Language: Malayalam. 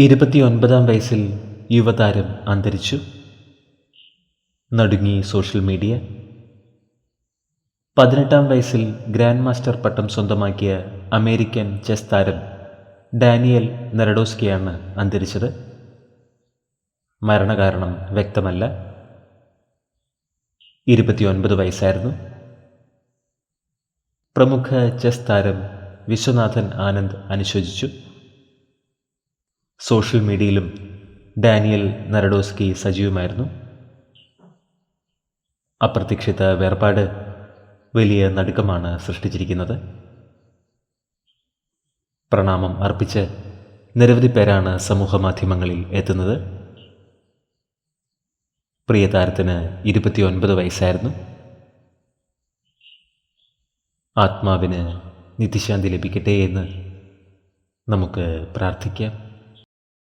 29-ാം വയസ്സിൽ യുവതാരം അന്തരിച്ചു. നടുങ്ങി സോഷ്യൽ മീഡിയ. 18-ാം വയസ്സിൽ ഗ്രാൻഡ് മാസ്റ്റർ പട്ടം സ്വന്തമാക്കിയ അമേരിക്കൻ ചെസ് താരം ഡാനിയൽ നെറഡോസ്കിയാണ് അന്തരിച്ചത്. മരണകാരണം വ്യക്തമല്ല. 29 വയസ്സായിരുന്നു. പ്രമുഖ ചെസ് താരം വിശ്വനാഥൻ ആനന്ദ് അനുശോചിച്ചു. സോഷ്യൽ മീഡിയയിലും ഡാനിയൽ നെറഡോസ്കി സജീവമായിരുന്നു. അപ്രതീക്ഷിത വേർപാട് വലിയ നടുക്കമാണ് സൃഷ്ടിച്ചിരിക്കുന്നത്. പ്രണാമം അർപ്പിച്ച് നിരവധി പേരാണ് സമൂഹ മാധ്യമങ്ങളിൽ എത്തുന്നത്. പ്രിയ താരത്തിന് 29 വയസ്സായിരുന്നു. ആത്മാവിന് നിത്യശാന്തി ലഭിക്കട്ടെ എന്ന് നമുക്ക് പ്രാർത്ഥിക്കാം.